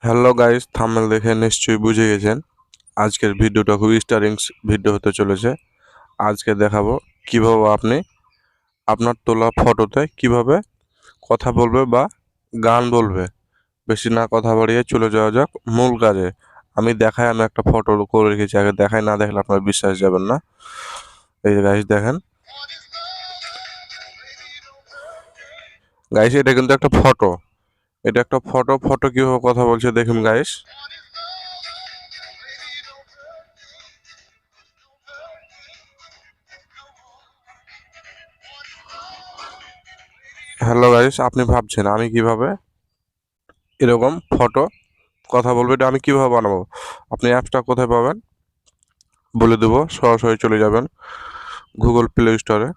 Hello guys, thumbnail দেখে নিশ্চয়ই বুঝে গেছেন আজকের ভিডিওটা খুব স্টারিং ভিডিও হতে চলেছে। আজকে দেখাবো কিভাবে আপনি আপনার তোলা ফটোতে কিভাবে কথা বলবে বা গান বলবে। বেশি না কথা বাড়িয়ে চলে যাওয়া যাক মূল কাজে। আমি একটা ফটো করে রেখেছি, আগে দেখাই, না দেখলে আপনার বিশ্বাস যাবেন না। এই যে গাইস দেখেন, গাইস এটা কিন্তু একটা ফটো, এটা একটা ফটো। ফটো কিভাবে কথা বলছে দেখুন গাইস। হ্যালো গাইস, আপনি ভাবছেন আমি কিভাবে এরকম ফটো কথা বলবো, এটা আমি কিভাবে বানাবো? আপনি অ্যাপসটা কোথায় পাবেন বলে দেবো। সরাসরি চলে যাবেন গুগল প্লে স্টোরে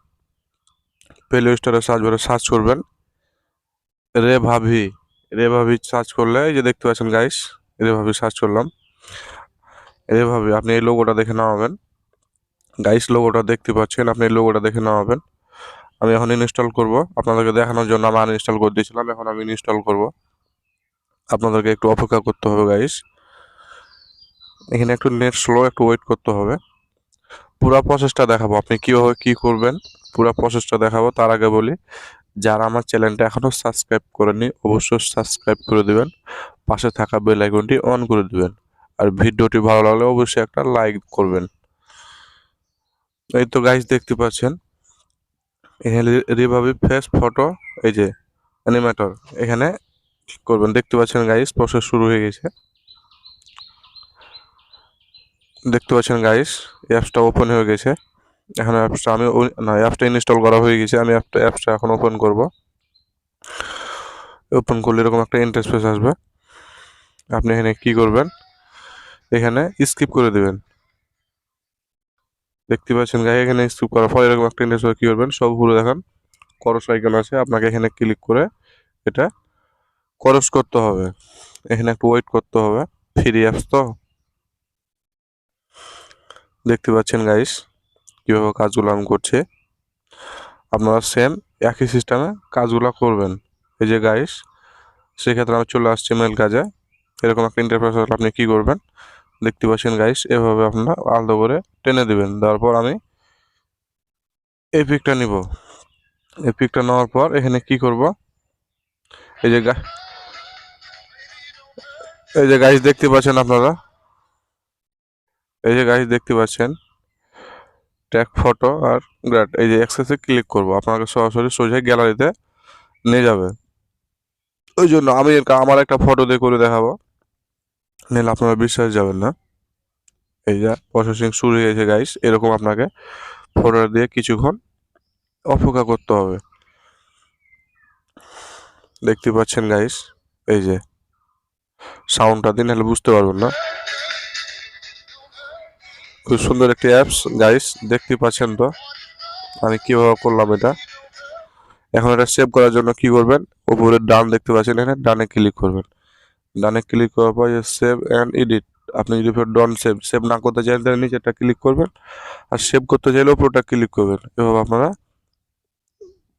সার্চ বারে সার্চ করবেন রে ভাবি। রে ভাবি সার্চ করলে এই যে দেখতে পাচ্ছেন গাইস, রে ভাবি সার্চ করলাম। রে ভাবি আপনি এই লোগোটা দেখে নামাবেন গাইস, লোগোটা দেখতে পাচ্ছেন, আপনি এই লোগোটা দেখে নামাবেন। আমি এখন ইনস্টল করব আপনাদেরকে দেখানোর জন্য। আমি আনইনস্টল করে দিয়েছিলাম, এখন আমি ইনস্টল করব। আপনাদেরকে একটু অপেক্ষা করতে হবে গাইস, এখানে একটু নেট স্লো, একটু ওয়েট করতে হবে। পুরো প্রসেসটা দেখাবো আপনি কিভাবে কি করবেন, পুরো প্রসেসটা দেখাবো। তার আগে বলি, যারা আমার চ্যানেলটা এখনো সাবস্ক্রাইব করেনি অবশ্যই সাবস্ক্রাইব করে দিবেন, পাশে থাকা বেল আইকনটি অন করে দিবেন, আর ভিডিওটি ভালো লাগলে অবশ্যই একটা লাইক করবেন। এই তো গাইস দেখতে পাচ্ছেন এখানে রিভাবি ফেস ফটো, এই যে অ্যানিমেটর, এখানে ক্লিক করবেন। দেখতে পাচ্ছেন গাইস প্রসেস শুরু হয়ে গেছে। দেখতে পাচ্ছেন গাইস অ্যাপসটা ওপেন হয়ে গেছে। এখন অ্যাপসটা অ্যাপসটা ইনস্টল করা হয়ে গেছে। আমি অ্যাপসটা এখন ওপেন করব। ওপেন করলে এরকম একটা ইন্টারফেস আসবে। আপনি এখানে কি করবেন, এখানে স্কিপ করে দিবেন। দেখতে পাচ্ছেন গাইস এখানে স্কিপ করার পর এরকম একটা ইন্টারফেস কি করবেন, সব ঘুরে দেখান করস আইকন আছে, আপনাকে এখানে ক্লিক করে এটা করস করতে হবে। এখানে একটু ওয়েট করতে হবে, ফ্রি অ্যাপস তো। দেখতে পাচ্ছেন গাইস কিভাবে কাজগুলো আমি করছি। আপনারা সেম একই সিস্টেমে কাজগুলো করবেন। এই যে গাইস, সেক্ষেত্রে আমি চলে আসছি মেল কাজে। এরকম একটা ইন্টারফেস আসলে আপনি কি করবেন, দেখতে পাচ্ছেন গাইস এভাবে আপনারা আলাদা করে টেনে দিবেন। দেওয়ার পর আমি এই পিকটা নিব। এই পিকটা নেওয়ার পর এখানে কি করব, এই যে এই যে গাইস দেখতে পাচ্ছেন আপনারা, এই যে গাইস দেখতে পাচ্ছেন ট্যাগ ফটো আর গ্রাড, এই যে অ্যাক্সেসে ক্লিক করব, আপনাকে সরাসরি সোজা গ্যালারিতে নিয়ে যাবে। ওই জন্য আমি আমার একটা ফটো দিয়ে করে দেখাবো, নিলে আপনারা বিশ্বাস যাবেন না। এই যে প্রসেসিং শুরু হয়ে গেছে গাইস, এরকম আপনাকে ফটো দিয়ে কিছুক্ষণ অপেক্ষা করতে হবে। দেখতে পাচ্ছেন গাইস, এই যে সাউন্ডটা দিন, হলে বুঝতে পারবেন না। খুব সুন্দর একটি অ্যাপস গাইস, দেখতে পাচ্ছেন তো আমি কিভাবে করলাম এটা। এখন এটা সেভ করার জন্য কি করবেন, উপরে ডান দেখতে পাচ্ছেন, এখানে ডানে ক্লিক করবেন। ডানে ক্লিক করার পর সেভ অ্যান্ড এডিট, আপনি যদি ডন সেভ সেভ না করতে চান তাহলে নিচেটা ক্লিক করবেন, আর সেভ করতে চাইলে উপরটা ক্লিক করবেন। এভাবে আপনারা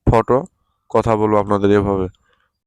ফটো কথা বলবো আপনাদের এভাবে।